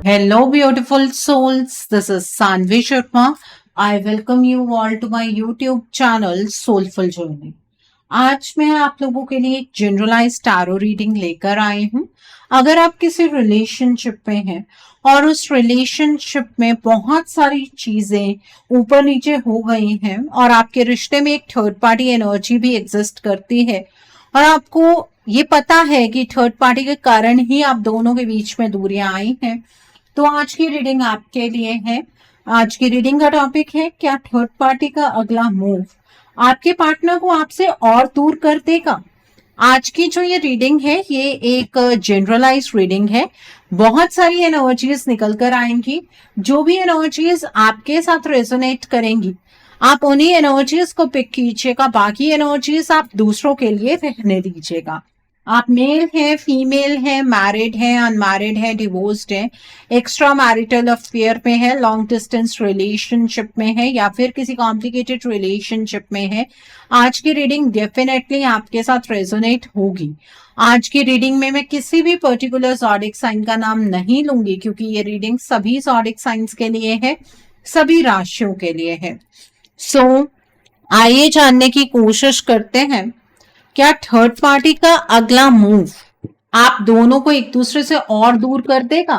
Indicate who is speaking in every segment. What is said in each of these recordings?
Speaker 1: Hello, beautiful souls. This is Sanvi Sharma. I welcome you all to my YouTube channel Soulful Journey. आज मैं आप लोगों के लिए एक जनरलाइज टैरो रीडिंग लेकर आई हूँ। अगर आप किसी रिलेशनशिप में हैं और उस रिलेशनशिप में बहुत सारी चीजें ऊपर नीचे हो गई हैं और आपके रिश्ते में एक थर्ड पार्टी एनर्जी भी एग्जिस्ट करती है और आपको ये पता है कि थर्ड पार्टी के कारण ही आप दोनों के बीच में दूरियां आई हैं, तो आज की रीडिंग आपके लिए है। आज की रीडिंग का टॉपिक है, क्या थर्ड पार्टी का अगला मूव आपके पार्टनर को आपसे और दूर कर देगा। आज की जो ये रीडिंग है ये एक जनरलाइज रीडिंग है। बहुत सारी एनर्जीज निकल कर आएंगी। जो भी एनर्जीज आपके साथ रेजोनेट करेंगी आप उन्हीं एनर्जीज को पिक कीजिएगा, बाकी एनर्जीज आप दूसरों के लिए रहने दीजिएगा। आप मेल है, फीमेल है, मैरिड है, अनमैरिड है, डिवोर्स्ड है, एक्स्ट्रा मैरिटल अफेयर में है, लॉन्ग डिस्टेंस रिलेशनशिप में है या फिर किसी कॉम्प्लिकेटेड रिलेशनशिप में है, आज की रीडिंग डेफिनेटली आपके साथ रेजोनेट होगी। आज की रीडिंग में मैं किसी भी पर्टिकुलर ज़ोडिक साइन का नाम नहीं लूंगी क्योंकि ये रीडिंग सभी ज़ोडिक साइंस के लिए है, सभी राशियों के लिए है। सो आइए जानने की कोशिश करते हैं, क्या थर्ड पार्टी का अगला मूव आप दोनों को एक दूसरे से और दूर कर देगा।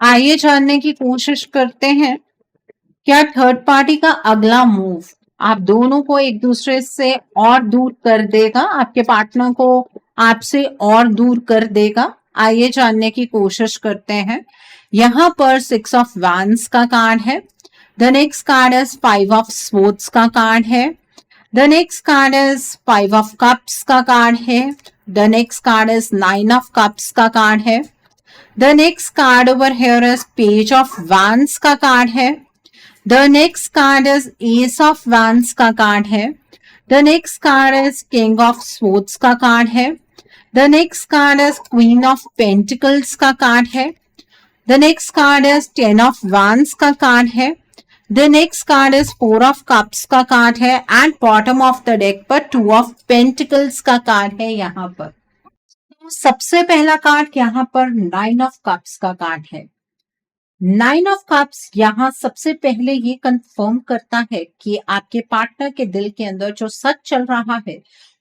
Speaker 1: आइए जानने की कोशिश करते हैं, क्या थर्ड पार्टी का अगला मूव आप दोनों को एक दूसरे से और दूर कर देगा, आपके पार्टनर को आपसे और दूर कर देगा। आइए जानने की कोशिश करते हैं। यहाँ पर 6 ऑफ वैंड्स का कार्ड है। The next card is 5 of swords का कार्ड है। The next card is 5 of cups का कार्ड है। The next card is 9 of cups का कार्ड है। The next card over here is page of wands का card है। The next card is ace of wands का card है। The next card is king of swords का card है। The next card is queen of pentacles का card है। The next card is 10 of wands का card है। The next card is 4 of cups का card है and bottom of the deck पर 2 of pentacles का कार्ड है। यहाँ पर तो सबसे पहला कार्ड यहाँ पर 9 of cups का कार्ड है। 9 of cups यहाँ सबसे पहले ये कंफर्म करता है कि आपके पार्टनर के दिल के अंदर जो सच चल रहा है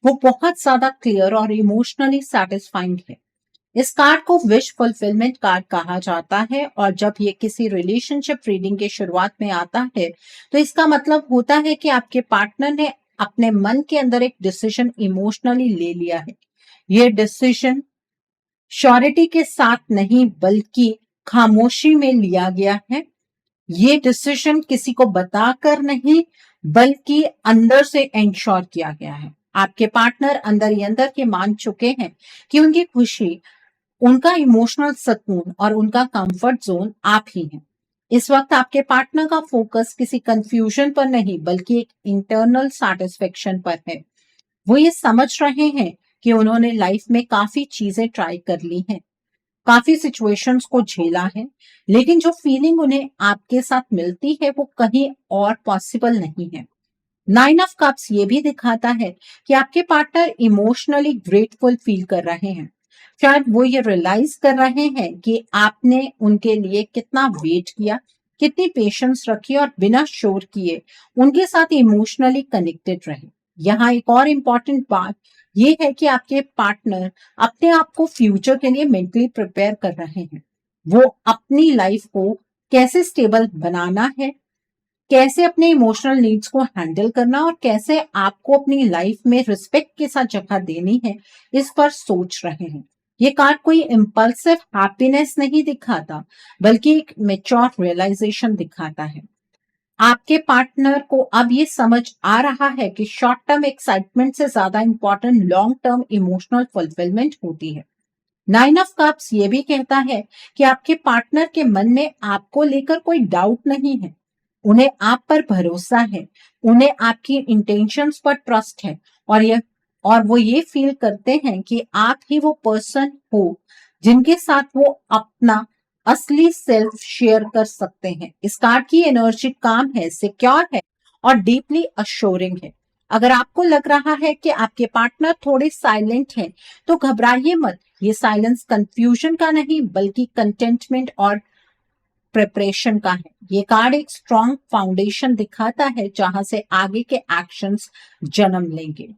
Speaker 1: वो बहुत ज्यादा क्लियर और इमोशनली सेटिस्फाइंग है। इस कार्ड को विश फुलफिलमेंट कार्ड कहा जाता है और जब ये किसी रिलेशनशिप रीडिंग के शुरुआत में आता है तो इसका मतलब होता है कि आपके पार्टनर ने अपने मन के अंदर एक डिसीजन इमोशनली ले लिया है। ये डिसीजन श्योरिटी के साथ नहीं बल्कि खामोशी में लिया गया है। ये डिसीजन किसी को बताकर नहीं बल्कि अंदर से इंश्योर किया गया है। आपके पार्टनर अंदर ही अंदर के मान चुके हैं कि उनकी खुशी, उनका इमोशनल सुकून और उनका कंफर्ट जोन आप ही हैं। इस वक्त आपके पार्टनर का फोकस किसी कंफ्यूजन पर नहीं बल्कि एक इंटरनल सेटिस्फेक्शन पर है। वो ये समझ रहे हैं कि उन्होंने लाइफ में काफी चीजें ट्राई कर ली हैं, काफी सिचुएशंस को झेला है, लेकिन जो फीलिंग उन्हें आपके साथ मिलती है वो कहीं और पॉसिबल नहीं है। 9 ऑफ कप्स ये भी दिखाता है कि आपके पार्टनर इमोशनली ग्रेटफुल फील कर रहे हैं। शायद वो ये रियलाइज कर रहे हैं कि आपने उनके लिए कितना वेट किया, कितनी पेशेंस रखी और बिना शोर किए उनके साथ इमोशनली कनेक्टेड रहे। यहाँ एक और इम्पॉर्टेंट बात ये है कि आपके पार्टनर अपने आप को फ्यूचर के लिए मेंटली प्रिपेयर कर रहे हैं। वो अपनी लाइफ को कैसे स्टेबल बनाना है, कैसे अपने इमोशनल नीड्स को हैंडल करना और कैसे आपको अपनी लाइफ में रिस्पेक्ट के साथ जगह देनी है, इस पर सोच रहे हैं। ये कार्ड कोई इम्पल्सिव हैप्पीनेस नहीं दिखाता बल्कि एक मैच्योर रियलाइजेशन दिखाता है। आपके पार्टनर को अब ये समझ आ रहा है कि शॉर्ट टर्म एक्साइटमेंट से ज्यादा important long term emotional fulfilment होती है। 9 ऑफ कप्स ये भी कहता है कि आपके पार्टनर के मन में आपको लेकर कोई डाउट नहीं है। उन्हें आप पर भरोसा है, उन्हें आपकी इंटेंशंस पर ट्रस्ट है और वो ये फील करते हैं कि आप ही वो पर्सन हो जिनके साथ वो अपना असली सेल्फ शेयर कर सकते हैं। इस कार्ड की एनर्जी काम है, सिक्योर है और डीपली अश्योरिंग है। अगर आपको लग रहा है कि आपके पार्टनर थोड़े साइलेंट हैं तो घबराइए मत। ये साइलेंस कंफ्यूजन का नहीं बल्कि कंटेंटमेंट और प्रिपरेशन का है। ये कार्ड एक स्ट्रॉन्ग फाउंडेशन दिखाता है जहां से आगे के एक्शंस जन्म लेंगे।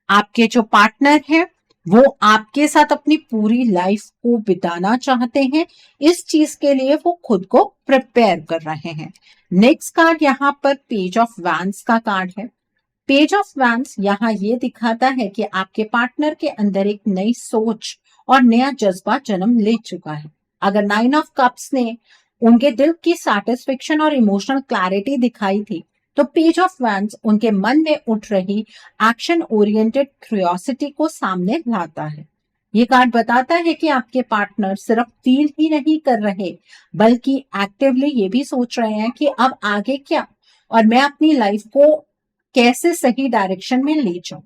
Speaker 1: आपके जो पार्टनर है वो आपके साथ अपनी पूरी लाइफ को बिताना चाहते हैं, इस चीज के लिए वो खुद को प्रिपेयर कर रहे हैं। नेक्स्ट कार्ड यहाँ पर पेज ऑफ वैंस का कार्ड है। पेज ऑफ वैंस यहाँ ये दिखाता है कि आपके पार्टनर के अंदर एक नई सोच और नया जज्बा जन्म ले चुका है। अगर 9 ऑफ कप्स ने उनके दिल की सैटिस्फेक्शन और इमोशनल क्लैरिटी दिखाई थी, तो पेज ऑफ वैंस उनके मन में उठ रही एक्शन ओरिएंटेड क्यूरियोसिटी को सामने लाता है। ये कार्ड बताता है कि आपके पार्टनर सिर्फ फील ही नहीं कर रहे, बल्कि एक्टिवली ये भी सोच रहे हैं कि अब आगे क्या और मैं अपनी लाइफ को कैसे सही डायरेक्शन में ले जाऊं।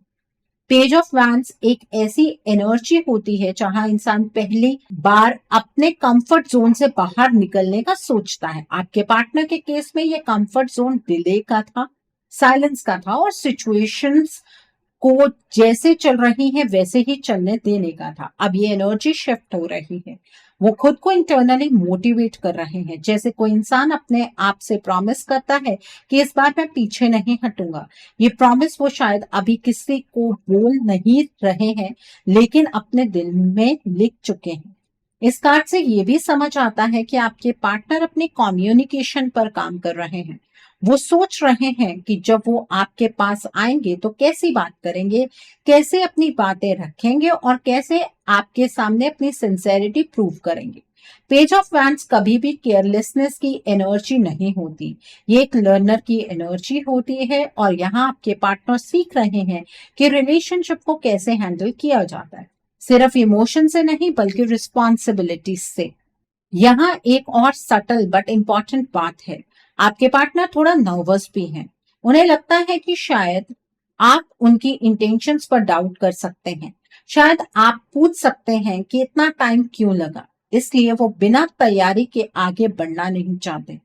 Speaker 1: पेज ऑफ वैंस एक ऐसी एनर्जी होती है जहां इंसान पहली बार अपने कंफर्ट जोन से बाहर निकलने का सोचता है। आपके पार्टनर के केस में ये कंफर्ट जोन डिले का था, साइलेंस का था और सिचुएशंस को जैसे चल रही है वैसे ही चलने देने का था। अब ये एनर्जी शिफ्ट हो रही है। वो खुद को इंटरनली मोटिवेट कर रहे हैं, जैसे कोई इंसान अपने आप से प्रॉमिस करता है कि इस बार मैं पीछे नहीं हटूंगा। ये प्रॉमिस वो शायद अभी किसी को बोल नहीं रहे हैं, लेकिन अपने दिल में लिख चुके हैं। इस कार्ड से ये भी समझ आता है कि आपके पार्टनर अपने कम्युनिकेशन पर काम कर रहे हैं। वो सोच रहे हैं कि जब वो आपके पास आएंगे तो कैसी बात करेंगे, कैसे अपनी बातें रखेंगे और कैसे आपके सामने अपनी सिंसेरिटी प्रूव करेंगे। पेज ऑफ वैंस कभी भी केयरलेसनेस की एनर्जी नहीं होती, ये एक लर्नर की एनर्जी होती है और यहाँ आपके पार्टनर सीख रहे हैं कि रिलेशनशिप को कैसे हैंडल किया जाता है, सिर्फ इमोशन से नहीं बल्कि रिस्पॉन्सिबिलिटी से। यहाँ एक और सटल बट इम्पॉर्टेंट बात है, आपके पार्टनर थोड़ा नर्वस भी हैं। उन्हें लगता है कि शायद आप उनकी इंटेंशंस पर डाउट कर सकते हैं, शायद आप पूछ सकते हैं कि इतना टाइम क्यों लगा, इसलिए वो बिना तैयारी के आगे बढ़ना नहीं चाहते।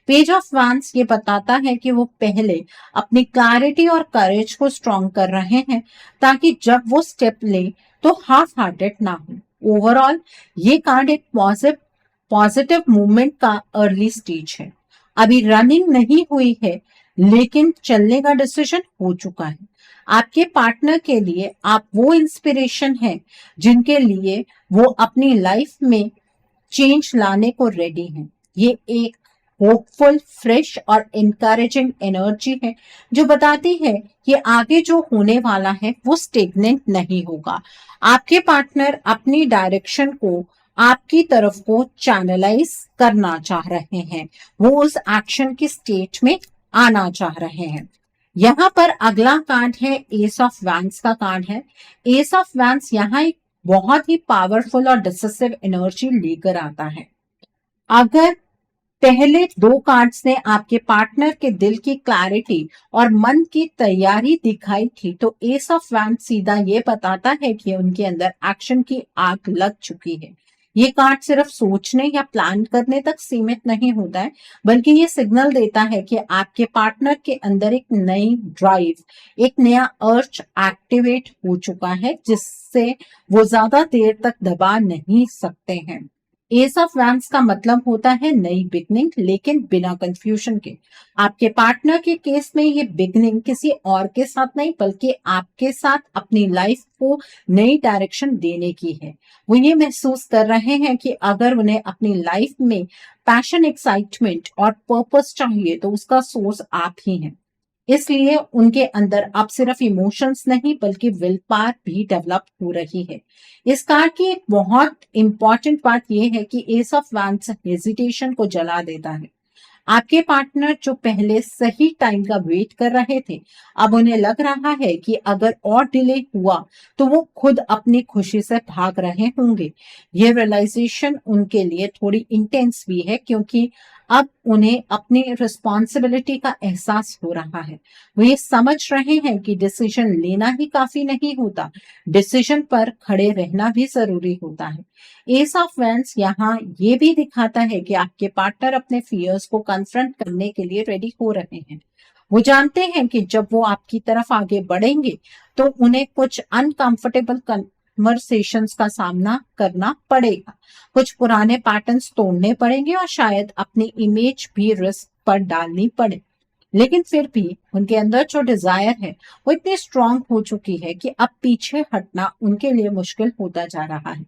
Speaker 1: पेज ऑफ वैंस ये बताता है कि वो पहले अपनी क्लैरिटी और करेज को स्ट्रॉन्ग कर रहे हैं, ताकि जब वो स्टेप ले तो हाफ हार्टेड ना हो। ओवरऑल ये कार्ड एक पॉजिटिव मूवमेंट का अर्ली स्टेज है। अभी रनिंग नहीं हुई है, लेकिन चलने का डिसीजन हो चुका है। आपके पार्टनर के लिए आप वो इंस्पिरेशन हैं जिनके लिए वो अपनी लाइफ में चेंज लाने को रेडी हैं। ये एक होपफुल, फ्रेश और इनकरेजिंग एनर्जी है जो बताती है कि आगे जो होने वाला है वो स्टेगनेंट नहीं होगा। आपके पार्टनर अपनी डायरेक्शन को आपकी तरफ को चैनलाइज करना चाह रहे हैं, वो उस एक्शन की स्टेट में आना चाह रहे हैं। यहाँ पर अगला कार्ड है एस ऑफ वैंस का कार्ड है। एस ऑफ वैंस यहाँ एक बहुत ही पावरफुल और डिसिसिव एनर्जी लेकर आता है। अगर पहले दो कार्ड्स ने आपके पार्टनर के दिल की क्लैरिटी और मन की तैयारी दिखाई थी, तो एस ऑफ वैंस सीधा ये बताता है कि उनके अंदर एक्शन की आग लग चुकी है। ये कार्ड सिर्फ सोचने या प्लान करने तक सीमित नहीं होता है, बल्कि ये सिग्नल देता है कि आपके पार्टनर के अंदर एक नई ड्राइव, एक नया अर्ज एक्टिवेट हो चुका है, जिससे वो ज्यादा देर तक दबा नहीं सकते हैं। एस ऑफ वैंस का मतलब होता है नई बिगनिंग, लेकिन बिना कंफ्यूजन के। आपके पार्टनर के केस में ये बिगनिंग किसी और के साथ नहीं बल्कि आपके साथ अपनी लाइफ को नई डायरेक्शन देने की है। वो ये महसूस कर रहे हैं कि अगर उन्हें अपनी लाइफ में पैशन, एक्साइटमेंट और पर्पस चाहिए तो उसका सोर्स आप ही हैं। इसलिए उनके अंदर अब सिर्फ इमोशंस नहीं बल्कि विल पावर भी डेवलप हो रही है। इस कार्ड की एक बहुत इंपॉर्टेंट बात यह है कि एस ऑफ वैंस हेजिटेशन को जला देता है। आपके पार्टनर जो पहले सही टाइम का वेट कर रहे थे, अब उन्हें लग रहा है कि अगर और डिले हुआ तो वो खुद अपनी खुशी से भाग रहे होंगे। ये रियलाइजेशन उनके लिए थोड़ी इंटेंस भी है, क्योंकि अब उन्हें अपनी रिस्पॉन्सिबिलिटी का एहसास हो रहा है। वो ये समझ रहे हैं कि डिसीजन लेना ही काफी नहीं होता, डिसीजन पर खड़े रहना भी जरूरी होता है। एस ऑफ वैंस यहाँ ये भी दिखाता है कि आपके पार्टनर अपने फियर्स को कन्फ्रंट करने के लिए रेडी हो रहे हैं। वो जानते हैं कि जब वो आपकी तरफ आगे बढ़ेंगे तो उन्हें कुछ अनकंफर्टेबल कन्वर्सेशंस का सामना करना पड़ेगा, कुछ पुराने पैटर्न्स तोड़ने पड़ेंगे और शायद अपनी इमेज भी रिस्क पर डालनी पड़े। लेकिन फिर भी उनके अंदर जो डिजायर है वो इतनी स्ट्रांग हो चुकी है कि अब पीछे हटना उनके लिए मुश्किल होता जा रहा है।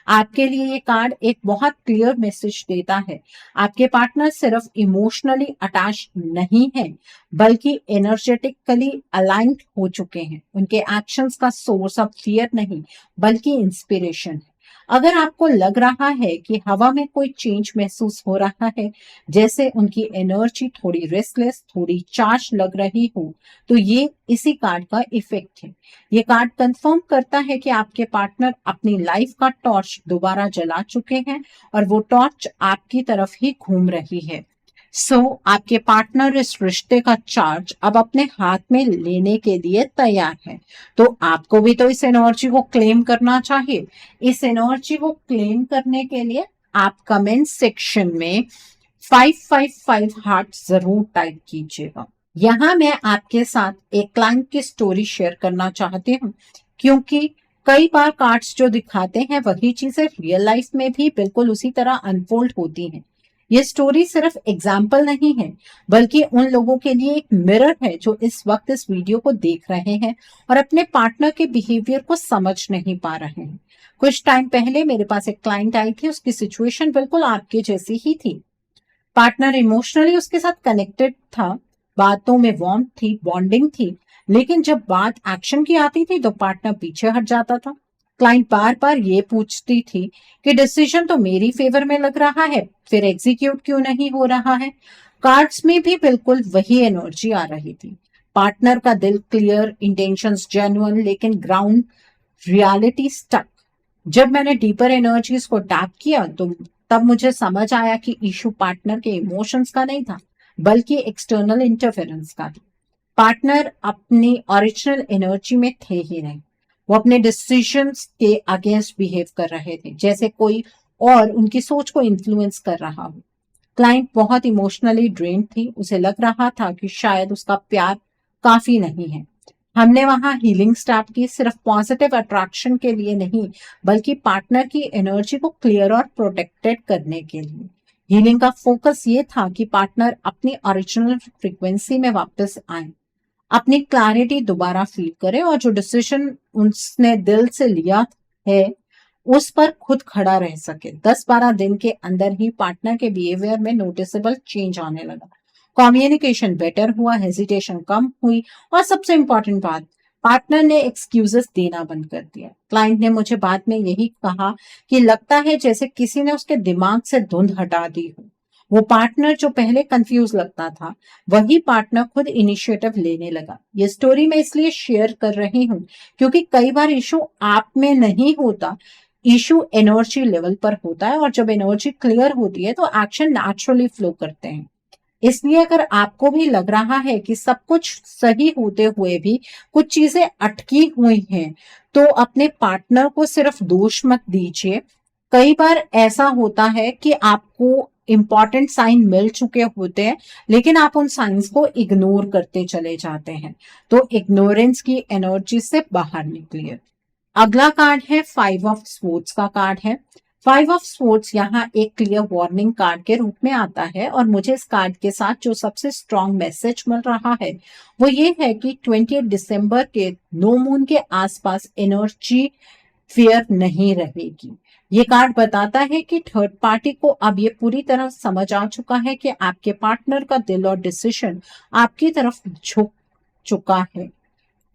Speaker 1: आपके लिए ये कार्ड एक बहुत क्लियर मैसेज देता है। आपके पार्टनर सिर्फ इमोशनली अटैच नहीं है, बल्कि एनर्जेटिकली अलाइंड हो चुके हैं। उनके एक्शंस का सोर्स अब फियर नहीं, बल्कि इंस्पिरेशन है। अगर आपको लग रहा है कि हवा में कोई चेंज महसूस हो रहा है, जैसे उनकी एनर्जी थोड़ी रेस्टलेस, थोड़ी चार्ज लग रही हो, तो ये इसी कार्ड का इफेक्ट है। ये कार्ड कंफर्म करता है कि आपके पार्टनर अपनी लाइफ का टॉर्च दोबारा जला चुके हैं और वो टॉर्च आपकी तरफ ही घूम रही है। आपके पार्टनर इस रिश्ते का चार्ज अब अपने हाथ में लेने के लिए तैयार है। तो आपको भी तो इस एनर्जी को क्लेम करना चाहिए। इस एनर्जी को क्लेम करने के लिए आप कमेंट सेक्शन में 555 हार्ट जरूर टाइप कीजिएगा। यहाँ मैं आपके साथ एक क्लाइंट की स्टोरी शेयर करना चाहती हूँ, क्योंकि कई बार कार्ड्स जो दिखाते हैं वही चीजें रियल लाइफ में भी बिल्कुल उसी तरह अनफोल्ड होती हैं। ये स्टोरी सिर्फ एग्जाम्पल नहीं है, बल्कि उन लोगों के लिए एक मिरर है जो इस वक्त इस वीडियो को देख रहे हैं और अपने पार्टनर के बिहेवियर को समझ नहीं पा रहे हैं। कुछ टाइम पहले मेरे पास एक क्लाइंट आई थी, उसकी सिचुएशन बिल्कुल आपके जैसी ही थी। पार्टनर इमोशनली उसके साथ कनेक्टेड था, बातों में वार्मथ थी, बॉन्डिंग थी, लेकिन जब बात एक्शन की आती थी तो पार्टनर पीछे हट जाता था। क्लाइंट बार बार ये पूछती थी कि डिसीजन तो मेरी फेवर में लग रहा है, फिर एग्जीक्यूट क्यों नहीं हो रहा है। कार्ड्स में भी बिल्कुल वही एनर्जी आ रही थी। पार्टनर का दिल क्लियर, इंटेंशंस जेन्युइन, लेकिन ग्राउंड रियलिटी स्टक। जब मैंने डीपर एनर्जीज को टैप किया तो तब मुझे समझ आया कि इशू पार्टनर के इमोशंस का नहीं था, बल्कि एक्सटर्नल इंटरफेरेंस का था। पार्टनर अपनी ओरिजिनल एनर्जी में थे ही नहीं। वो अपने डिसीजंस के अगेंस्ट बिहेव कर रहे थे, जैसे कोई और उनकी सोच को इन्फ्लुएंस कर रहा हो। क्लाइंट बहुत इमोशनली ड्रेन थी, उसे लग रहा था कि शायद उसका प्यार काफी नहीं है। हमने वहां हीलिंग स्टार्ट की, सिर्फ पॉजिटिव अट्रैक्शन के लिए नहीं, बल्कि पार्टनर की एनर्जी को क्लियर और प्रोटेक्टेड करने के लिए। हीलिंग का फोकस ये था कि पार्टनर अपनी ओरिजिनल फ्रीक्वेंसी में वापस आए, अपनी क्लैरिटी दोबारा फील करे और जो डिसीजन उसने दिल से लिया है उस पर खुद खड़ा रह सके। 10-12 दिन के अंदर ही पार्टनर के बिहेवियर में नोटिसेबल चेंज आने लगा। कम्युनिकेशन बेटर हुआ, हेजिटेशन कम हुई और सबसे इंपॉर्टेंट बात, पार्टनर ने एक्सक्यूजेस देना बंद कर दिया। क्लाइंट ने मुझे बाद में यही कहा कि लगता है जैसे किसी ने उसके दिमाग से धुंध हटा दी हो। वो पार्टनर जो पहले कंफ्यूज लगता था, वही पार्टनर खुद इनिशिएटिव लेने लगा। ये स्टोरी मैं इसलिए शेयर कर रही हूँ क्योंकि कई बार इशू आप में नहीं होता, इशू एनर्जी लेवल पर होता है, और जब एनर्जी क्लियर होती है तो एक्शन नेचुरली फ्लो करते हैं। इसलिए अगर आपको भी लग रहा है कि सब कुछ सही होते हुए भी कुछ चीजें अटकी हुई हैं, तो अपने पार्टनर को सिर्फ दोष मत दीजिए। कई बार ऐसा होता है कि आपको इंपॉर्टेंट साइन मिल चुके होते हैं, लेकिन आप उन साइंस को इग्नोर करते चले जाते हैं। तो इग्नोरेंस की एनर्जी से बाहर निकलिए। अगला कार्ड है 5 ऑफ स्वॉर्ड्स का कार्ड है। 5 ऑफ स्वॉर्ड्स यहाँ एक क्लियर वार्निंग कार्ड के रूप में आता है, और मुझे इस कार्ड के साथ जो सबसे स्ट्रॉन्ग मैसेज मिल रहा है वो ये है कि 28 दिसंबर के नो मून के आसपास एनर्जी फेयर नहीं रहेगी। ये कार्ड बताता है कि थर्ड पार्टी को अब ये पूरी तरह समझ आ चुका है कि आपके पार्टनर का दिल और डिसीजन आपकी तरफ झुक चुका है।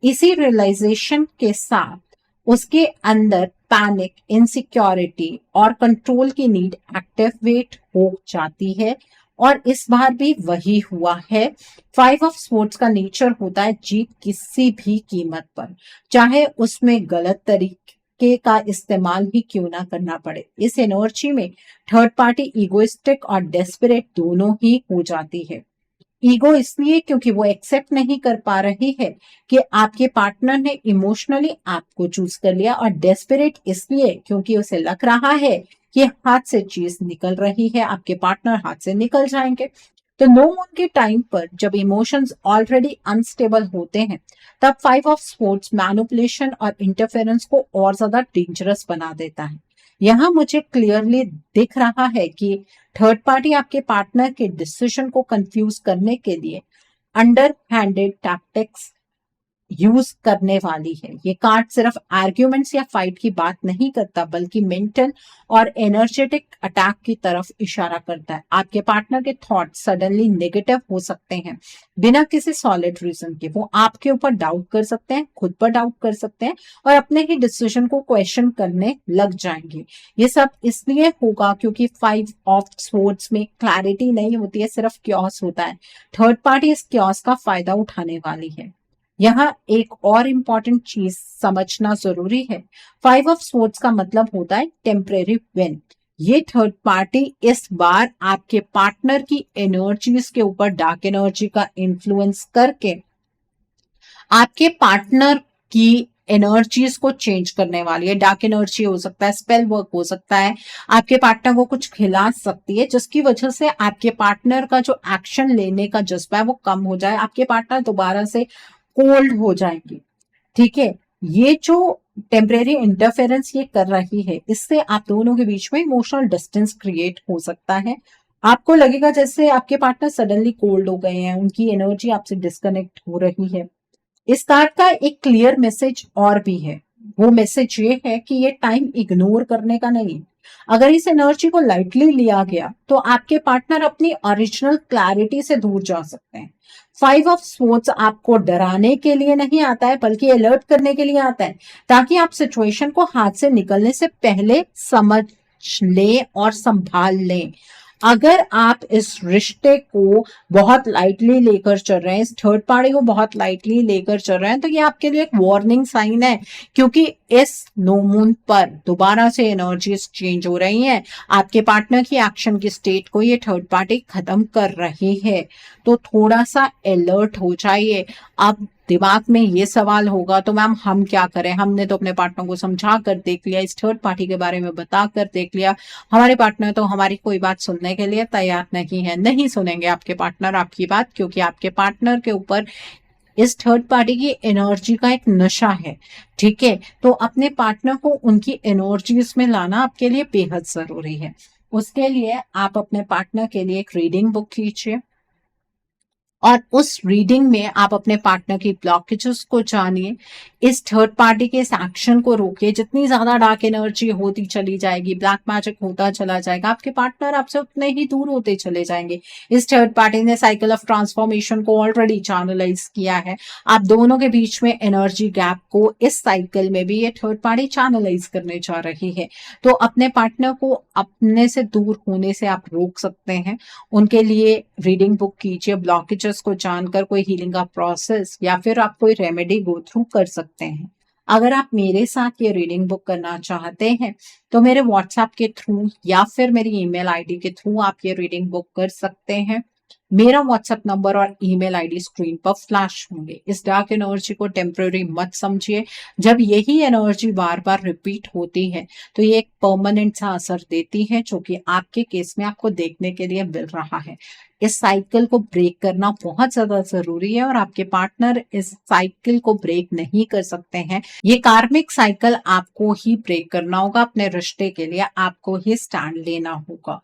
Speaker 1: इसी रियलाइजेशन के साथ उसके अंदर पैनिक, इनसिक्योरिटी और कंट्रोल की नीड एक्टिवेट हो जाती है, और इस बार भी वही हुआ है। 5 ऑफ स्वॉर्ड्स का नेचर होता है जीत किसी भी कीमत पर, चाहे उसमें गलत तरीके का इस्तेमाल ही क्यों ना करना पड़े। इस एनर्जी में थर्ड पार्टी इगोइस्टिक और डेस्परेट दोनों ही हो जाती है। ईगो इसलिए क्योंकि वो एक्सेप्ट नहीं कर पा रही है कि आपके पार्टनर ने इमोशनली आपको चूज कर लिया, और डेस्परेट इसलिए क्योंकि उसे लग रहा है कि हाथ से चीज निकल रही है, आपके पार्टनर हाथ से निकल जाएंगे। तो नो मून के टाइम पर जब इमोशंस ऑलरेडी अनस्टेबल होते हैं, तब फाइव ऑफ स्पोर्ट्स मैनिपुलेशन और इंटरफेरेंस को और ज्यादा डेंजरस बना देता है। यहाँ मुझे क्लियरली दिख रहा है कि थर्ड पार्टी आपके पार्टनर के डिसीजन को कंफ्यूज करने के लिए अंडर हैंडेड टैक्टिक्स यूज करने वाली है। ये कार्ड सिर्फ आर्ग्यूमेंट्स या फाइट की बात नहीं करता, बल्कि मेंटल और एनर्जेटिक अटैक की तरफ इशारा करता है। आपके पार्टनर के थॉट सडनली नेगेटिव हो सकते हैं बिना किसी सॉलिड रीजन के। वो आपके ऊपर डाउट कर सकते हैं, खुद पर डाउट कर सकते हैं और अपने ही डिसीजन को क्वेश्चन करने लग जाएंगे। ये सब इसलिए होगा क्योंकि फाइव ऑफ स्वॉर्ड्स में क्लैरिटी नहीं होती है, सिर्फ क्योस होता है। थर्ड पार्टी इस क्योस का फायदा उठाने वाली है। यहाँ एक और इम्पॉर्टेंट चीज समझना जरूरी है। फाइव ऑफ स्वॉर्ड्स का मतलब होता है टेम्परेरी विन। ये थर्ड पार्टी इस बार आपके पार्टनर की एनर्जीज के ऊपर डार्क एनर्जी का इन्फ्लुएंस करके आपके पार्टनर की एनर्जीज को चेंज करने वाली है। डार्क एनर्जी हो सकता है, स्पेल वर्क हो सकता है, आपके पार्टनर को कुछ खिला सकती है, जिसकी वजह से आपके पार्टनर का जो एक्शन लेने का जज्बा है वो कम हो जाए, आपके पार्टनर दोबारा से कोल्ड हो जाएंगे। ठीक है, ये जो टेम्परेरी इंटरफेरेंस ये कर रही है, इससे आप दोनों के बीच में इमोशनल डिस्टेंस क्रिएट हो सकता है। आपको लगेगा जैसे आपके पार्टनर सडनली कोल्ड हो गए हैं, उनकी एनर्जी आपसे डिस्कनेक्ट हो रही है। इस कार्ड का एक क्लियर मैसेज और भी है। वो मैसेज ये है कि ये टाइम इग्नोर करने का नहीं है। अगर इस एनर्जी को लाइटली लिया गया तो आपके पार्टनर अपनी ओरिजिनल क्लैरिटी से दूर जा सकते हैं। फाइव ऑफ स्वॉर्ड्स आपको डराने के लिए नहीं आता है, बल्कि अलर्ट करने के लिए आता है, ताकि आप सिचुएशन को हाथ से निकलने से पहले समझ लें और संभाल लें। अगर आप इस रिश्ते को बहुत लाइटली लेकर चल रहे हैं, इस थर्ड पार्टी को बहुत लाइटली लेकर चल रहे हैं, तो ये आपके लिए एक वार्निंग साइन है, क्योंकि इस नो मून पर दोबारा से एनर्जीज चेंज हो रही हैं। आपके पार्टनर की एक्शन की स्टेट को ये थर्ड पार्टी खत्म कर रही है, तो थोड़ा सा अलर्ट हो जाइए। अब दिमाग में ये सवाल होगा तो मैम हम क्या करें, हमने तो अपने पार्टनर को समझा कर देख लिया, इस थर्ड पार्टी के बारे में बता कर देख लिया, हमारे पार्टनर तो हमारी कोई बात सुनने के लिए तैयार नहीं है। नहीं सुनेंगे आपके पार्टनर आपकी बात, क्योंकि आपके पार्टनर के ऊपर इस थर्ड पार्टी की एनर्जी का एक नशा है। ठीक है, तो अपने पार्टनर को उनकी एनर्जीज में लाना आपके लिए बेहद जरूरी है। उसके लिए आप अपने पार्टनर के लिए एक रीडिंग बुक कीजिए और उस रीडिंग में आप अपने पार्टनर की ब्लॉकेजेस को जानिए, इस थर्ड पार्टी के इस एक्शन को रोकिए। जितनी ज्यादा डार्क एनर्जी होती चली जाएगी, ब्लैक मैजिक होता चला जाएगा, आपके पार्टनर आपसे उतने ही दूर होते चले जाएंगे। इस थर्ड पार्टी ने साइकिल ऑफ ट्रांसफॉर्मेशन को ऑलरेडी चैनलाइज किया है। आप दोनों के बीच में एनर्जी गैप को इस साइकिल में भी ये थर्ड पार्टी चैनलाइज करने जा रही है। तो अपने पार्टनर को अपने से दूर होने से आप रोक सकते हैं। उनके लिए रीडिंग बुक कीजिए, ब्लॉकेजेस को जानकर कोई हीलिंग का प्रोसेस या फिर आप कोई रेमेडी गो थ्रू कर सकते हैं। अगर आप मेरे साथ ये रीडिंग बुक करना चाहते हैं तो मेरे व्हाट्सएप के थ्रू या फिर मेरी ईमेल आईडी के थ्रू आप ये रीडिंग बुक कर सकते हैं। मेरा व्हाट्सएप नंबर और ईमेल आईडी स्क्रीन पर फ्लैश होंगे। इस डार्क एनर्जी को टेम्पररी मत समझिए। जब यही एनर्जी बार बार रिपीट होती है तो ये एक परमानेंट सा असर देती है, जो कि आपके केस में आपको देखने के लिए मिल रहा है। इस साइकिल को ब्रेक करना बहुत ज्यादा जरूरी है और आपके पार्टनर इस साइकिल को ब्रेक नहीं कर सकते हैं। ये कार्मिक साइकिल आपको ही ब्रेक करना होगा। अपने रिश्ते के लिए आपको ही स्टैंड लेना होगा।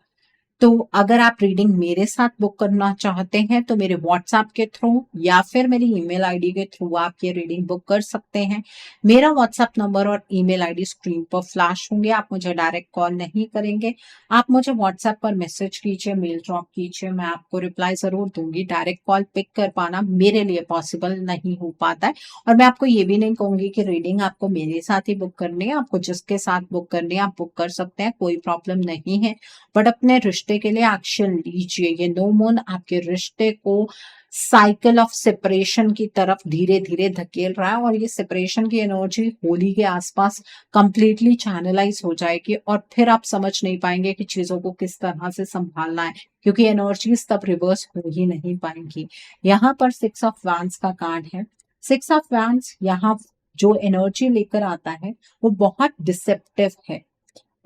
Speaker 1: तो अगर आप रीडिंग मेरे साथ बुक करना चाहते हैं तो मेरे व्हाट्सएप के थ्रू या फिर मेरी ईमेल आईडी के थ्रू आप ये रीडिंग बुक कर सकते हैं। मेरा व्हाट्सएप नंबर और ईमेल आईडी स्क्रीन पर फ्लैश होंगे। आप मुझे डायरेक्ट कॉल नहीं करेंगे, आप मुझे व्हाट्सएप पर मैसेज कीजिए, मेल ड्रॉप कीजिए, मैं आपको रिप्लाई जरूर दूंगी। डायरेक्ट कॉल पिक कर पाना मेरे लिए पॉसिबल नहीं हो पाता है। और मैं आपको ये भी नहीं कहूंगी कि रीडिंग आपको मेरे साथ ही बुक करनी है। आपको जिसके साथ बुक करनी है आप बुक कर सकते हैं, कोई प्रॉब्लम नहीं है। बट अपने रिश्ते के लिए एक्शन लीजिए। ये नो मून आपके रिश्ते को साइकिल ऑफ सेपरेशन की तरफ धीरे धीरे धकेल रहा है और ये सेपरेशन की एनर्जी होली के आसपास कंप्लीटली चैनलाइज हो जाएगी और फिर आप समझ नहीं पाएंगे कि चीजों को किस तरह से संभालना है, क्योंकि एनर्जीज तब रिवर्स हो ही नहीं पाएंगी। यहाँ पर सिक्स ऑफ वैंड्स का कार्ड है। सिक्स ऑफ वैंड्स यहाँ जो एनर्जी लेकर आता है वो बहुत डिसेप्टिव है।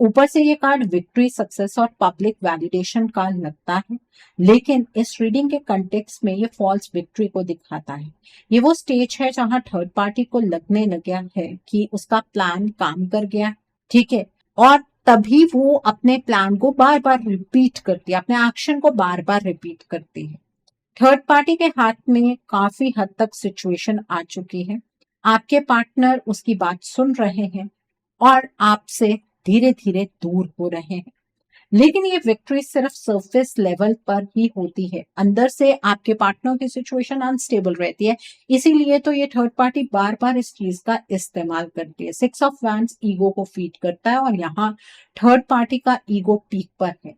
Speaker 1: ऊपर से ये कार्ड विक्ट्री, सक्सेस और पब्लिक वैलिडेशन का लगता है, लेकिन इस रीडिंग के कंटेक्स्ट में ये फॉल्स विक्ट्री को दिखाता है। ये वो स्टेज है जहां थर्ड पार्टी को लगने लग गया है कि उसका प्लान काम कर गया, ठीक है, और तभी वो अपने प्लान को बार बार रिपीट करती है, अपने एक्शन को बार बार रिपीट करती है। थर्ड पार्टी के हाथ में काफी हद तक सिचुएशन आ चुकी है। आपके पार्टनर उसकी बात सुन रहे हैं और आपसे धीरे धीरे दूर हो रहे हैं, लेकिन ये विक्ट्री सिर्फ सरफेस लेवल पर ही होती है। अंदर से आपके पार्टनर की सिचुएशन अनस्टेबल रहती है, इसीलिए तो ये थर्ड पार्टी बार बार इस चीज का इस्तेमाल करती है। 6 ऑफ वैंड्स ईगो को फीड करता है और यहाँ थर्ड पार्टी का ईगो पीक पर है।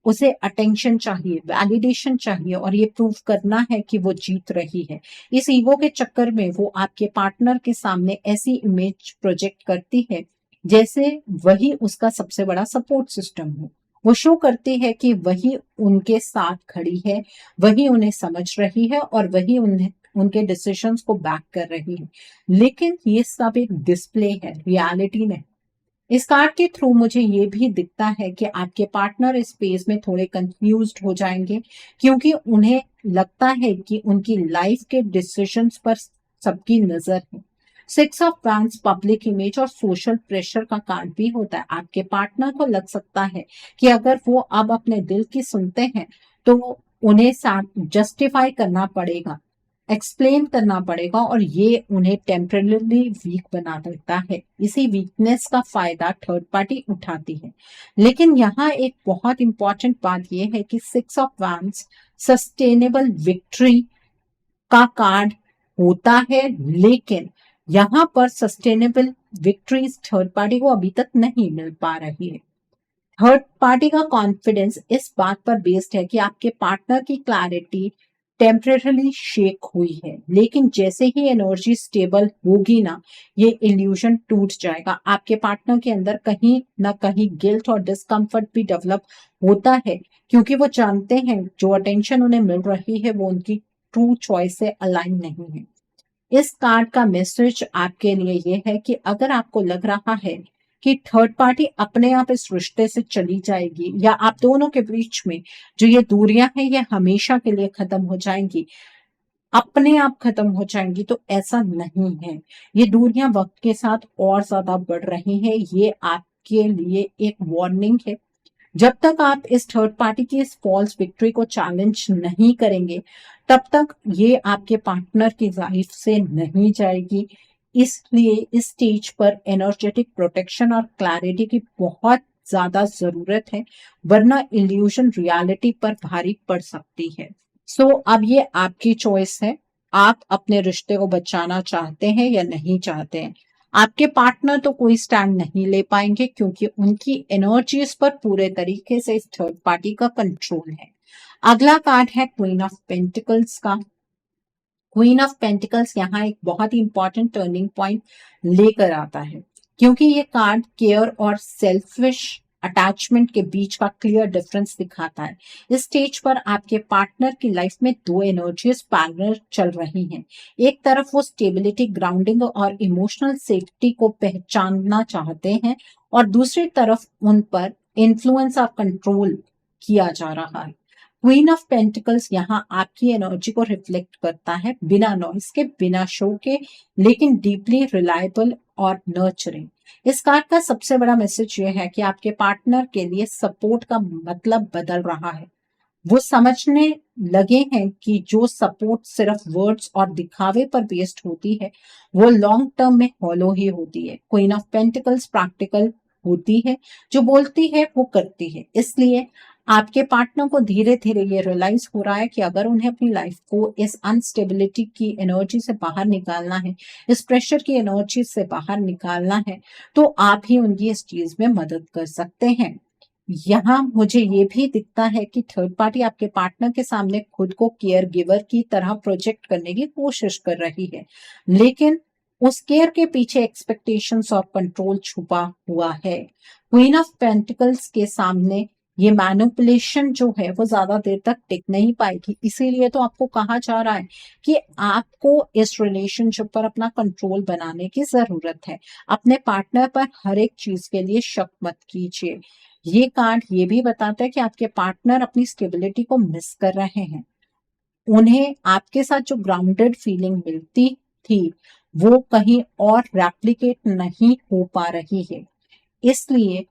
Speaker 1: उसे अटेंशन चाहिए, वैलिडेशन चाहिए और ये प्रूव करना है कि वो जीत रही है। इस ईगो के चक्कर में वो आपके पार्टनर के सामने ऐसी इमेज प्रोजेक्ट करती है जैसे वही उसका सबसे बड़ा सपोर्ट सिस्टम हो। वो शो करती है कि वही उनके साथ खड़ी है, वही उन्हें समझ रही है और वही उन्हें उनके डिसीजंस को बैक कर रही है। लेकिन ये सब एक डिस्प्ले है, रियलिटी नहीं। इस कार्ड के थ्रू मुझे ये भी दिखता है कि आपके पार्टनर इस पेज में थोड़े कंफ्यूज्ड हो जाएंगे, क्योंकि उन्हें लगता है कि उनकी लाइफ के डिसीजंस पर सबकी नजर है। 6 ऑफ वैंड्स पब्लिक इमेज और सोशल प्रेशर का कार्ड भी होता है। आपके पार्टनर को लग सकता है कि अगर वो अब अपने दिल की सुनते हैं तो उन्हें जस्टिफाई करना पड़ेगा, एक्सप्लेन करना पड़ेगा और ये उन्हें टेम्पररी वीक बना देता है। इसी वीकनेस का फायदा थर्ड पार्टी उठाती है। लेकिन यहाँ एक बहुत इंपॉर्टेंट बात यह है कि 6 ऑफ वैंड्स सस्टेनेबल विक्ट्री का कार्ड होता है, लेकिन यहाँ पर सस्टेनेबल विक्ट्रीज थर्ड पार्टी को अभी तक नहीं मिल पा रही है। थर्ड पार्टी का कॉन्फिडेंस इस बात पर बेस्ड है कि आपके पार्टनर की क्लैरिटी टेम्परेली शेक हुई है, लेकिन जैसे ही एनर्जी स्टेबल होगी ना, ये इल्यूजन टूट जाएगा। आपके पार्टनर के अंदर कहीं ना कहीं गिल्ट और डिस्कम्फर्ट भी डेवलप होता है, क्योंकि वो जानते हैं जो अटेंशन उन्हें मिल रही है वो उनकी ट्रू चॉइस से अलाइन नहीं है। इस कार्ड का मैसेज आपके लिए ये है कि अगर आपको लग रहा है कि थर्ड पार्टी अपने आप इस रिश्ते से चली जाएगी या आप दोनों के बीच में जो ये दूरियां हैं ये हमेशा के लिए खत्म हो जाएंगी, अपने आप खत्म हो जाएंगी, तो ऐसा नहीं है। ये दूरियां वक्त के साथ और ज्यादा बढ़ रही हैं। ये आपके लिए एक वार्निंग है। जब तक आप इस थर्ड पार्टी की इस फॉल्स विक्ट्री को चैलेंज नहीं करेंगे, तब तक ये आपके पार्टनर की लाइफ से नहीं जाएगी। इसलिए इस स्टेज पर एनर्जेटिक प्रोटेक्शन और क्लैरिटी की बहुत ज्यादा जरूरत है, वरना इल्यूजन रियलिटी पर भारी पड़ सकती है। सो अब ये आपकी चॉइस है, आप अपने रिश्ते को बचाना चाहते हैं या नहीं चाहते हैं। आपके पार्टनर तो कोई स्टैंड नहीं ले पाएंगे, क्योंकि उनकी एनर्जीज पर पूरे तरीके से इस थर्ड पार्टी का कंट्रोल है। अगला कार्ड है क्वीन ऑफ पेंटिकल्स का। क्वीन ऑफ पेंटिकल्स यहाँ एक बहुत ही इंपॉर्टेंट टर्निंग पॉइंट लेकर आता है, क्योंकि ये कार्ड केयर और सेल्फिश अटैचमेंट के बीच का क्लियर डिफरेंस दिखाता है। इस स्टेज पर आपके पार्टनर की लाइफ में दो एनर्जीज पैरेलल चल रही हैं। एक तरफ वो स्टेबिलिटी, ग्राउंडिंग और इमोशनल सेफ्टी को पहचानना चाहते हैं और दूसरी तरफ उन पर इन्फ्लुएंस और कंट्रोल किया जा रहा है। क्वीन ऑफ पेंटिकल्स यहाँ आपकी एनर्जी को रिफ्लेक्ट करता है, बिना नॉइस के, बिना शो के, लेकिन डीपली रिलायबल और नर्चरिंग। इस कार्ड का सबसे बड़ा मैसेज ये है कि आपके पार्टनर के लिए सपोर्ट का मतलब बदल रहा है। वो समझने लगे हैं कि जो सपोर्ट सिर्फ वर्ड्स और दिखावे पर बेस्ड होती है वो लॉन्ग टर्म में हॉलो ही होती है। क्वीन ऑफ पेंटिकल्स प्रैक्टिकल होती है, जो बोलती है वो करती है। इसलिए आपके पार्टनर को धीरे धीरे ये रियलाइज हो रहा है कि अगर उन्हें अपनी लाइफ को इस अनस्टेबिलिटी की एनर्जी से बाहर निकालना है, इस प्रेशर की एनर्जी से बाहर निकालना है, तो आप ही उनकी इस चीज में मदद कर सकते हैं। यहाँ मुझे ये भी दिखता है कि थर्ड पार्टी आपके पार्टनर के सामने खुद को केयर गिवर की तरह प्रोजेक्ट करने की कोशिश कर रही है, लेकिन उस केयर के पीछे एक्सपेक्टेशंस और कंट्रोल छुपा हुआ है। क्वीन ऑफ पेंटिकल्स के सामने ये मैनिपुलेशन जो है वो ज्यादा देर तक टिक नहीं पाएगी। इसीलिए तो आपको कहा जा रहा है कि आपको इस रिलेशनशिप पर अपना कंट्रोल बनाने की जरूरत है। अपने पार्टनर पर हर एक चीज के लिए शक मत कीजिए। ये कार्ड ये भी बताता है कि आपके पार्टनर अपनी स्टेबिलिटी को मिस कर रहे हैं। उन्हें आपके साथ जो ग्राउंडेड फीलिंग मिलती थी वो कहीं और रेप्लिकेट नहीं हो पा रही है। इसलिए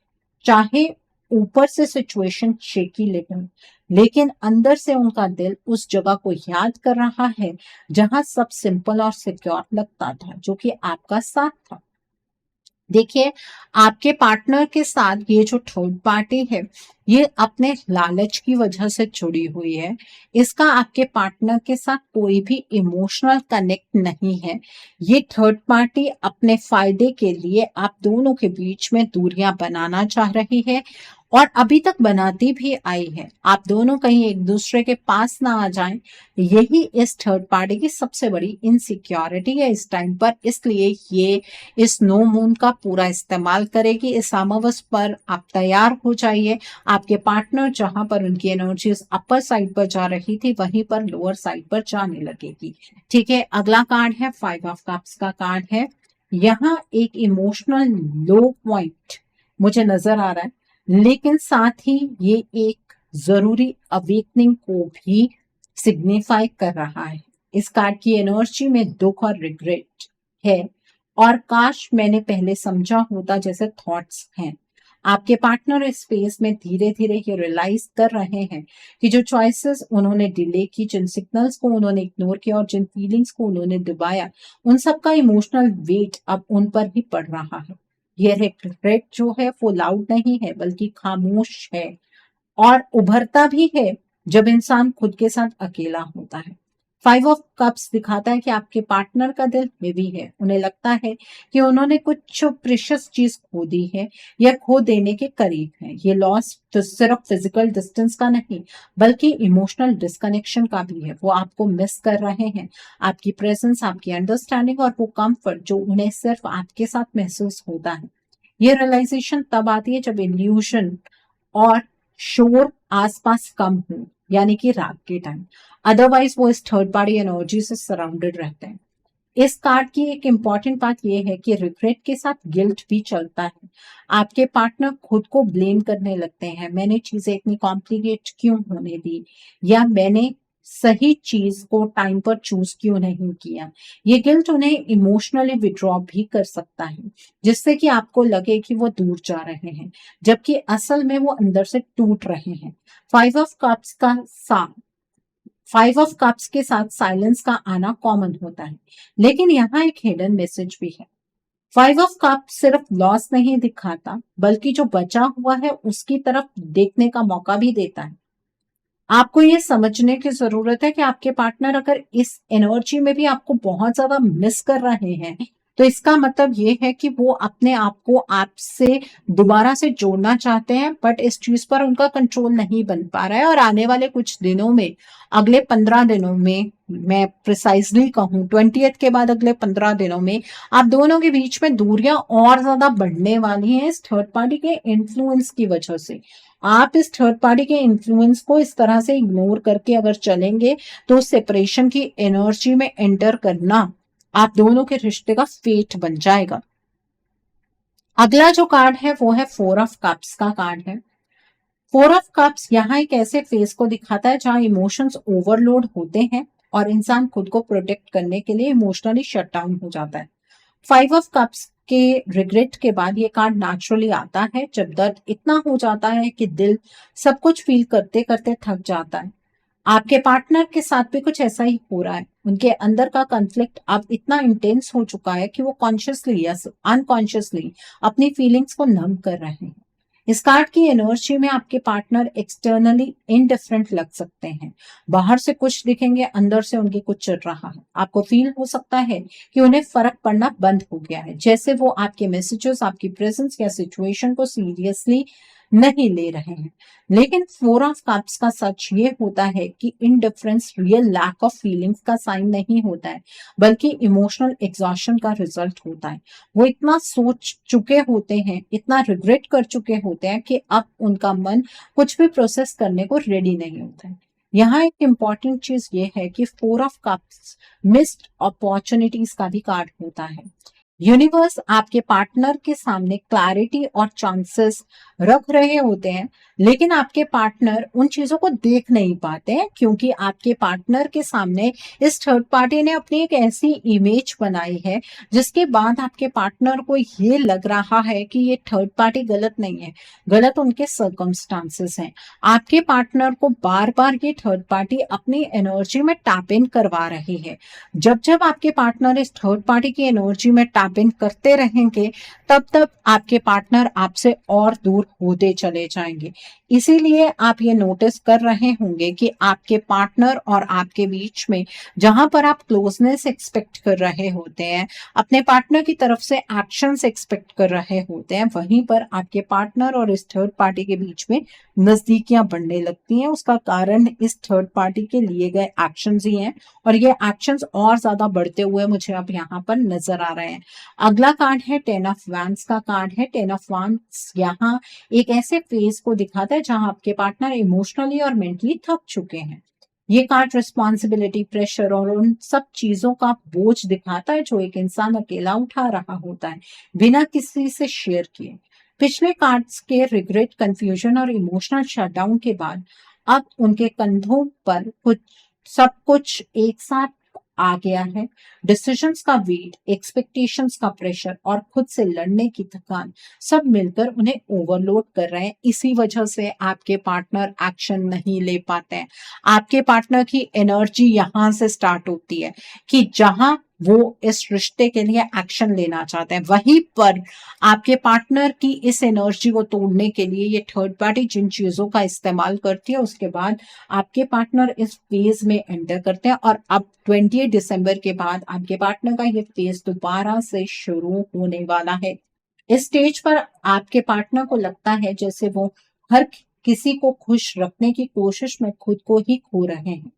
Speaker 1: चाहे ऊपर से सिचुएशन शेकी लगे, लेकिन अंदर से उनका दिल उस जगह को याद कर रहा है जहां सब सिंपल और सिक्योर लगता था, जो कि आपका साथ था। देखिए, आपके पार्टनर के साथ ये जो थर्ड पार्टी है ये अपने लालच की वजह से जुड़ी हुई है। इसका आपके पार्टनर के साथ कोई भी इमोशनल कनेक्ट नहीं है। ये थर्ड पार्टी अपने फायदे के लिए आप दोनों के बीच में दूरियां बनाना चाह रही है और अभी तक बनाती भी आई है। आप दोनों कहीं एक दूसरे के पास ना आ जाएं, यही इस थर्ड पार्टी की सबसे बड़ी इनसिक्योरिटी है इस टाइम पर। इसलिए ये इस नो मून का पूरा इस्तेमाल करेगी। इस अमावस पर आप तैयार हो जाइए। आपके पार्टनर जहां पर उनकी एनर्जीज अपर साइड पर जा रही थी वहीं पर लोअर साइड पर जाने लगेगी। ठीक है, अगला कार्ड है 5 ऑफ कप्स का कार्ड है। यहाँ एक इमोशनल लो पॉइंट मुझे नजर आ रहा है, लेकिन साथ ही ये एक जरूरी अवेकनिंग को भी सिग्निफाई कर रहा है। इस कार्ड की एनर्जी में दुख और रिग्रेट है और काश मैंने पहले समझा होता जैसे थॉट्स हैं। आपके पार्टनर इस स्पेस में धीरे धीरे ये रियलाइज कर रहे हैं कि जो चॉइसेस उन्होंने डिले की, जिन सिग्नल्स को उन्होंने इग्नोर किया और जिन फीलिंग्स को उन्होंने दबाया, उन सब का इमोशनल वेट अब उन पर ही पड़ रहा है। ये रिग्रेट जो है वो लाउड नहीं है बल्कि खामोश है और उभरता भी है जब इंसान खुद के साथ अकेला होता है। 5 ऑफ कप्स दिखाता है कि आपके पार्टनर का दिल हेवी है। उन्हें लगता है कि उन्होंने कुछ प्रेशियस चीज खो दी है या खो देने के करीब है। ये लॉस तो सिर्फ फिजिकल डिस्टेंस का नहीं बल्कि इमोशनल डिस्कनेक्शन का भी है। वो आपको मिस कर रहे हैं, आपकी प्रेजेंस, आपकी अंडरस्टैंडिंग और वो कंफर्ट जो उन्हें सिर्फ आपके साथ महसूस होता है। ये रियलाइजेशन तब आती है जब इल्यूशन और शोर आसपास कम हो, यानी कि रात के टाइम। अदरवाइज वो इस थर्ड पार्टी एनर्जी से सराउंडेड रहते हैं। इस कार्ड की एक इंपॉर्टेंट बात यह है कि रिग्रेट के साथ गिल्ट भी चलता है। आपके पार्टनर खुद को ब्लेम करने लगते हैं, मैंने चीजें इतनी कॉम्प्लिकेट क्यों होने दी, या मैंने सही चीज को टाइम पर चूज क्यों नहीं किया। ये गिल्ट उन्हें इमोशनली विड्रॉ भी कर सकता है, जिससे कि आपको लगे कि वो दूर जा रहे हैं जबकि असल में वो अंदर से टूट रहे हैं। 5 ऑफ कप्स के साथ साइलेंस का आना कॉमन होता है, लेकिन यहाँ एक हिडन मैसेज भी है। 5 ऑफ कप सिर्फ लॉस नहीं दिखाता बल्कि जो बचा हुआ है उसकी तरफ देखने का मौका भी देता है। आपको ये समझने की जरूरत है कि आपके पार्टनर अगर इस एनर्जी में भी आपको बहुत ज्यादा मिस कर रहे हैं तो इसका मतलब ये है कि वो अपने आप को आपसे दोबारा से जोड़ना चाहते हैं, बट इस चीज पर उनका कंट्रोल नहीं बन पा रहा है। और आने वाले कुछ दिनों में, अगले 15 दिनों में, मैं प्रिसाइजली कहूं 20th के बाद अगले 15 दिनों में आप दोनों के बीच में दूरियां और ज्यादा बढ़ने वाली हैं इस थर्ड पार्टी के इन्फ्लुएंस की वजह से। आप इस थर्ड पार्टी के इन्फ्लुएंस को इस तरह से इग्नोर करके अगर चलेंगे तो सेपरेशन की एनर्जी में एंटर करना आप दोनों के रिश्ते का फेट बन जाएगा। अगला जो कार्ड है वो है 4 ऑफ कप्स का कार्ड है। 4 ऑफ कप्स यहाँ एक ऐसे फेस को दिखाता है जहां इमोशंस ओवरलोड होते हैं और इंसान खुद को प्रोटेक्ट करने के लिए इमोशनली शट डाउन हो जाता है। 5 ऑफ कप्स के रिग्रेट के बाद ये कार्ड नेचुरली आता है जब दर्द इतना हो जाता है कि दिल सब कुछ फील करते करते थक जाता है। आपके पार्टनर के साथ भी कुछ ऐसा ही हो रहा है। उनके अंदर का कॉन्फ्लिक्ट अब इतना इंटेंस हो चुका है कि वो कॉन्शियसली या अनकॉन्शियसली अपनी फीलिंग्स को नम कर रहे हैं। इस कार्ड की एनर्जी में आपके पार्टनर एक्सटर्नली इनडिफरेंट लग सकते हैं। बाहर से कुछ दिखेंगे, अंदर से उनके कुछ चल रहा है। आपको फील हो सकता है कि उन्हें फर्क पड़ना बंद हो गया है, जैसे वो आपके मैसेजेस, आपकी प्रेजेंस या सिचुएशन को सीरियसली नहीं ले रहे हैं। लेकिन 4 ऑफ कप्स का सच ये होता है कि indifference real lack of feelings का साइन नहीं होता है, बल्कि इमोशनल एग्जॉशन का रिजल्ट होता है। वो इतना सोच चुके होते हैं, इतना रिग्रेट कर चुके होते हैं कि अब उनका मन कुछ भी प्रोसेस करने को रेडी नहीं होता है। यहाँ एक इम्पॉर्टेंट चीज ये है कि 4 ऑफ कप्स मिस्ड अपॉर्चुनिटीज का भी कार्ड होता है। यूनिवर्स आपके पार्टनर के सामने क्लैरिटी और चांसेस रख रहे होते हैं, लेकिन आपके पार्टनर उन चीजों को देख नहीं पाते हैं, क्योंकि आपके पार्टनर के सामने इस थर्ड पार्टी ने अपनी एक ऐसी इमेज बनाई है जिसके बाद आपके पार्टनर को ये लग रहा है कि ये थर्ड पार्टी गलत नहीं है, गलत उनके सर्कमस्टांसेस हैं। आपके पार्टनर को बार बार ये थर्ड पार्टी अपनी एनर्जी में टैप इन करवा रही है। जब जब आपके पार्टनर इस थर्ड पार्टी की एनर्जी में टैप इन करते रहेंगे, तब तब आपके पार्टनर आपसे और दूर होते चले जाएंगे। इसीलिए आप ये नोटिस कर रहे होंगे कि आपके पार्टनर और आपके बीच में जहां पर आप क्लोजनेस एक्सपेक्ट कर रहे होते हैं, अपने पार्टनर की तरफ से एक्शंस एक्सपेक्ट कर रहे होते हैं, वहीं पर आपके पार्टनर और इस थर्ड पार्टी के बीच में नजदीकियां बढ़ने लगती हैं। उसका कारण इस थर्ड पार्टी के लिए गए एक्शंस ही हैं, और ये एक्शंस और ज्यादा बढ़ते हुए मुझे अब यहाँ पर नजर आ रहे हैं। अगला कार्ड है 10 ऑफ वैंड्स का कार्ड है। 10 ऑफ वैंड्स यहाँ एक ऐसे फेज को दिखाता है जहां आपके पार्टनर इमोशनली और मेंटली थक चुके हैं। ये कार्ड रिस्पॉन्सिबिलिटी, प्रेशर और उन सब चीजों का बोझ दिखाता है जो एक इंसान अकेला उठा रहा होता है, बिना किसी से शेयर किए। पिछले कार्ड्स के रिग्रेट, कंफ्यूजन और इमोशनल शटडाउन के बाद अब उनके कंधों पर सब कुछ एक साथ आ गया है। डिसीजंस का वेट, एक्सपेक्टेशंस का प्रेशर और खुद से लड़ने की थकान सब मिलकर उन्हें ओवरलोड कर रहे हैं। इसी वजह से आपके पार्टनर एक्शन नहीं ले पाते हैं। आपके पार्टनर की एनर्जी यहां से स्टार्ट होती है कि जहां वो इस रिश्ते के लिए एक्शन लेना चाहते हैं, वहीं पर आपके पार्टनर की इस एनर्जी को तोड़ने के लिए ये थर्ड पार्टी जिन चीजों का इस्तेमाल करती है, उसके बाद आपके पार्टनर इस फेज में एंटर करते हैं। और अब 28 दिसंबर के बाद आपके पार्टनर का ये फेज दोबारा से शुरू होने वाला है। इस स्टेज पर आपके पार्टनर को लगता है जैसे वो हर किसी को खुश रखने की कोशिश में खुद को ही खो रहे हैं।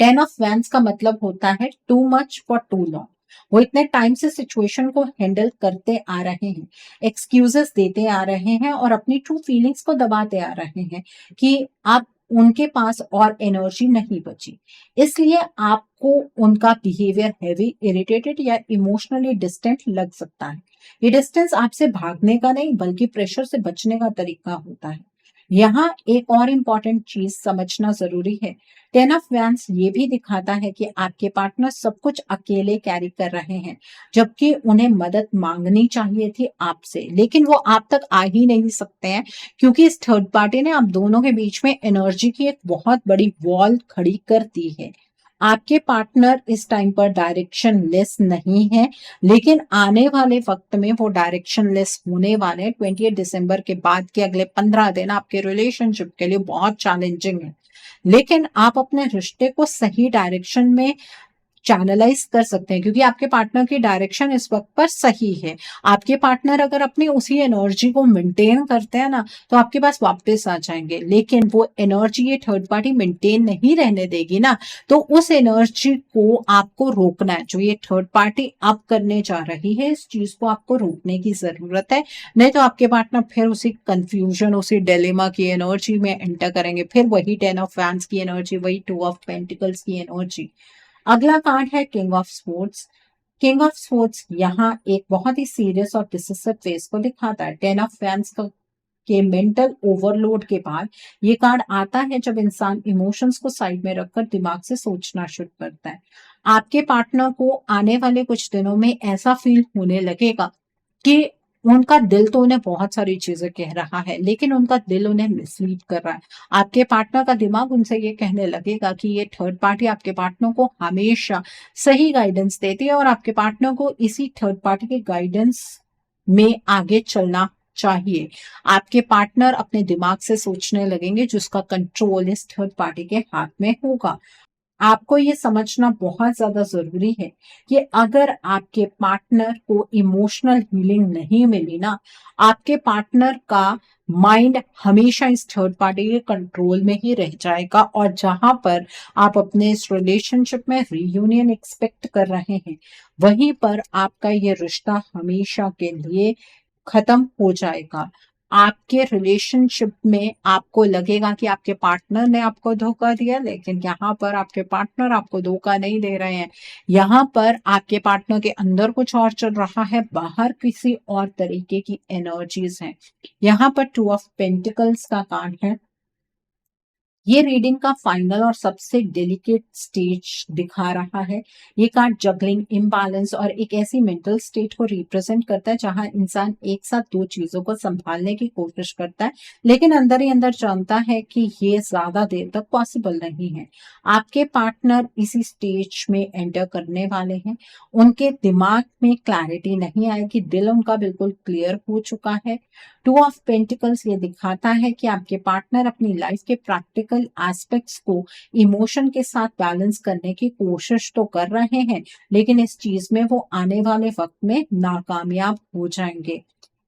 Speaker 1: 10 ऑफ वैंड्स का मतलब होता है too much for too long. वो इतने टाइम से सिचुएशन को हैंडल करते आ रहे हैं, एक्सक्यूजेस देते आ रहे हैं और अपनी ट्रू फीलिंग्स को दबाते आ रहे हैं कि अब उनके पास और एनर्जी नहीं बची। इसलिए आपको उनका बिहेवियर हैवी, इरिटेटेड या इमोशनली डिस्टेंट लग सकता है। ये डिस्टेंस आपसे भागने का नहीं, बल्कि प्रेशर से बचने का तरीका होता है। यहाँ एक और इम्पॉर्टेंट चीज समझना जरूरी है। 10 ऑफ वैंड्स ये भी दिखाता है कि आपके पार्टनर सब कुछ अकेले कैरी कर रहे हैं, जबकि उन्हें मदद मांगनी चाहिए थी आपसे, लेकिन वो आप तक आ ही नहीं सकते हैं, क्योंकि इस थर्ड पार्टी ने आप दोनों के बीच में एनर्जी की एक बहुत बड़ी वॉल खड़ी कर दी है। आपके पार्टनर इस टाइम पर डायरेक्शन लेस नहीं है, लेकिन आने वाले वक्त में वो डायरेक्शन लेस होने वाले हैं। 28 दिसंबर के बाद के अगले 15 दिन आपके रिलेशनशिप के लिए बहुत चैलेंजिंग है, लेकिन आप अपने रिश्ते को सही डायरेक्शन में चैनलाइज कर सकते हैं, क्योंकि आपके पार्टनर की डायरेक्शन इस वक्त पर सही है। आपके पार्टनर अगर अपनी उसी एनर्जी को मेंटेन करते हैं ना, तो आपके पास वापस आ जाएंगे, लेकिन वो एनर्जी ये थर्ड पार्टी मेंटेन नहीं रहने देगी ना, तो उस एनर्जी को आपको रोकना है। जो ये थर्ड पार्टी अब करने जा रही है, इस चीज को आपको रोकने की जरूरत है, नहीं तो आपके पार्टनर फिर उसी कंफ्यूजन, उसी डिलेमा की एनर्जी में एंटर करेंगे, फिर वही 10 ऑफ वैंड्स की एनर्जी, वही 2 ऑफ पेंटिकल्स की एनर्जी। अगला कार्ड है king of sports. King of sports यहाँ एक बहुत ही सीरियस और डिसिसिव फेस को दिखाता है। 10 ऑफ वैंड्स के मेंटल ओवरलोड के बाद ये कार्ड आता है जब इंसान इमोशंस को साइड में रखकर दिमाग से सोचना शुरू करता है। आपके पार्टनर को आने वाले कुछ दिनों में ऐसा फील होने लगेगा कि उनका दिल तो उन्हें बहुत सारी चीजें कह रहा है, लेकिन उनका दिल उन्हें मिसलीड कर रहा है। आपके पार्टनर का दिमाग उनसे ये कहने लगेगा कि ये थर्ड पार्टी आपके पार्टनर को हमेशा सही गाइडेंस देती है और आपके पार्टनर को इसी थर्ड पार्टी के गाइडेंस में आगे चलना चाहिए। आपके पार्टनर अपने दिमाग से सोचने लगेंगे जिसका कंट्रोल इस थर्ड पार्टी के हाथ में होगा। आपको ये समझना बहुत ज्यादा जरूरी है कि अगर आपके पार्टनर को इमोशनल हीलिंग नहीं मिली ना, आपके पार्टनर का माइंड हमेशा इस थर्ड पार्टी के कंट्रोल में ही रह जाएगा, और जहां पर आप अपने इस रिलेशनशिप में रीयूनियन एक्सपेक्ट कर रहे हैं, वहीं पर आपका ये रिश्ता हमेशा के लिए खत्म हो जाएगा। आपके रिलेशनशिप में आपको लगेगा कि आपके पार्टनर ने आपको धोखा दिया, लेकिन यहाँ पर आपके पार्टनर आपको धोखा नहीं दे रहे हैं। यहाँ पर आपके पार्टनर के अंदर कुछ और चल रहा है, बाहर किसी और तरीके की एनर्जीज हैं। यहाँ पर टू ऑफ पेंटिकल्स का कार्ड है। ये रीडिंग का फाइनल और सबसे डेलिकेट स्टेज दिखा रहा है। ये कार्ड जगलिंग, इम्बैलेंस और एक ऐसी मेंटल स्टेट को रिप्रेजेंट करता है जहां इंसान एक साथ दो चीजों को संभालने की कोशिश करता है, लेकिन अंदर ही अंदर जानता है कि ये ज्यादा देर तक पॉसिबल नहीं है। आपके पार्टनर इसी स्टेज में एंटर करने वाले हैं। उनके दिमाग में क्लैरिटी नहीं आएगी, दिल उनका बिल्कुल क्लियर हो चुका है। टू ऑफ पेंटिकल्स ये दिखाता है कि आपके पार्टनर अपनी लाइफ के प्रैक्टिकल एस्पेक्ट्स को इमोशन के साथ बैलेंस करने की कोशिश तो कर रहे हैं, लेकिन इस चीज में वो आने वाले वक्त में नाकामयाब हो जाएंगे।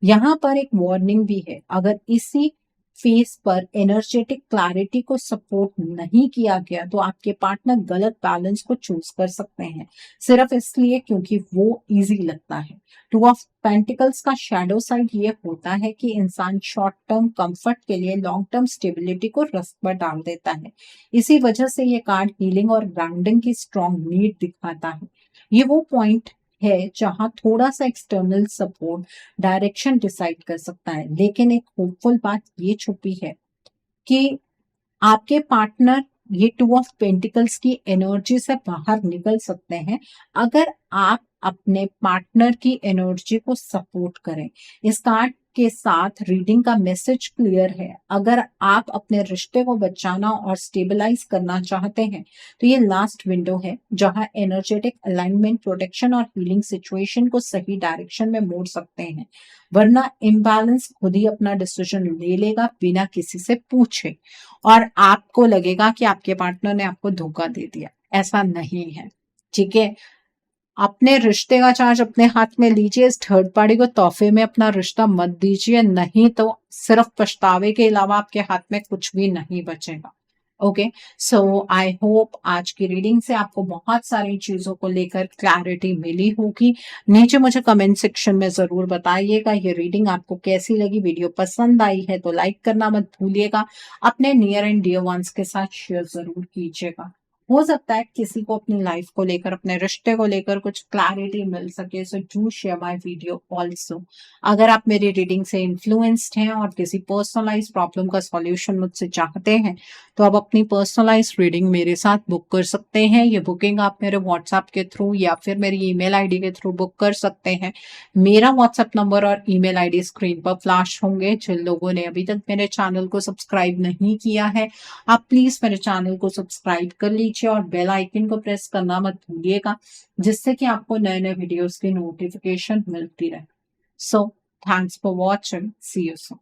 Speaker 1: यहाँ पर एक वार्निंग भी है, अगर इसी फेस पर एनर्जेटिक क्लैरिटी को सपोर्ट नहीं किया गया तो आपके पार्टनर गलत बैलेंस को चूज कर सकते हैं, सिर्फ इसलिए क्योंकि वो इजी लगता है। टू ऑफ पेंटिकल्स का शैडो साइड ये होता है कि इंसान शॉर्ट टर्म कंफर्ट के लिए लॉन्ग टर्म स्टेबिलिटी को रिस्क पर डाल देता है। इसी वजह से ये कार्ड हीलिंग और ग्राउंडिंग की स्ट्रॉन्ग नीड दिखाता है। ये वो पॉइंट है जहां थोड़ा सा एक्सटर्नल सपोर्ट डायरेक्शन डिसाइड कर सकता है, लेकिन एक होपफुल बात ये छुपी है कि आपके पार्टनर ये टू ऑफ पेंटिकल्स की एनर्जी से बाहर निकल सकते हैं, अगर आप अपने पार्टनर की एनर्जी को सपोर्ट करें। इस कार्ड के साथ रीडिंग का मैसेज क्लियर है, अगर आप अपने रिश्ते को बचाना और स्टेबलाइज करना चाहते हैं तो ये लास्ट विंडो है जहां एनर्जेटिक अलाइनमेंट, प्रोटेक्शन और हीलिंग सिचुएशन को सही डायरेक्शन में मोड़ सकते हैं, वरना इम्बैलेंस खुद ही अपना डिसीजन ले लेगा बिना किसी से पूछे, और आपको लगेगा कि आपके पार्टनर ने आपको धोखा दे दिया। ऐसा नहीं है, ठीक है। अपने रिश्ते का चार्ज अपने हाथ में लीजिए, इस थर्ड पार्टी को तोहफे में अपना रिश्ता मत दीजिए, नहीं तो सिर्फ पछतावे के अलावा आपके हाथ में कुछ भी नहीं बचेगा। ओके, सो आई होप आज की रीडिंग से आपको बहुत सारी चीजों को लेकर क्लैरिटी मिली होगी। नीचे मुझे कमेंट सेक्शन में जरूर बताइएगा ये रीडिंग आपको कैसी लगी। वीडियो पसंद आई है तो लाइक करना मत भूलिएगा, अपने नियर एंड डियर वंस के साथ शेयर जरूर कीजिएगा। हो सकता है किसी को अपनी लाइफ को लेकर, अपने रिश्ते को लेकर कुछ क्लैरिटी मिल सके, so do share my video also. अगर आप मेरी रीडिंग से इन्फ्लुएंस्ड हैं और किसी पर्सनलाइज प्रॉब्लम का सॉल्यूशन मुझसे चाहते हैं तो आप अपनी पर्सनलाइज रीडिंग मेरे साथ बुक कर सकते हैं। ये बुकिंग आप मेरे व्हाट्सएप के थ्रू या फिर मेरी ईमेल आईडी के थ्रू बुक कर सकते हैं। मेरा व्हाट्सएप नंबर और ईमेल आईडी स्क्रीन पर फ्लैश होंगे। जिन लोगों ने अभी तक मेरे चैनल को सब्सक्राइब नहीं किया है, आप प्लीज मेरे चैनल को सब्सक्राइब कर लीजिए और बेल आइकन को प्रेस करना मत भूलिएगा, जिससे कि आपको नए नए वीडियोस की नोटिफिकेशन मिलती रहे। So thanks for watching, see you soon.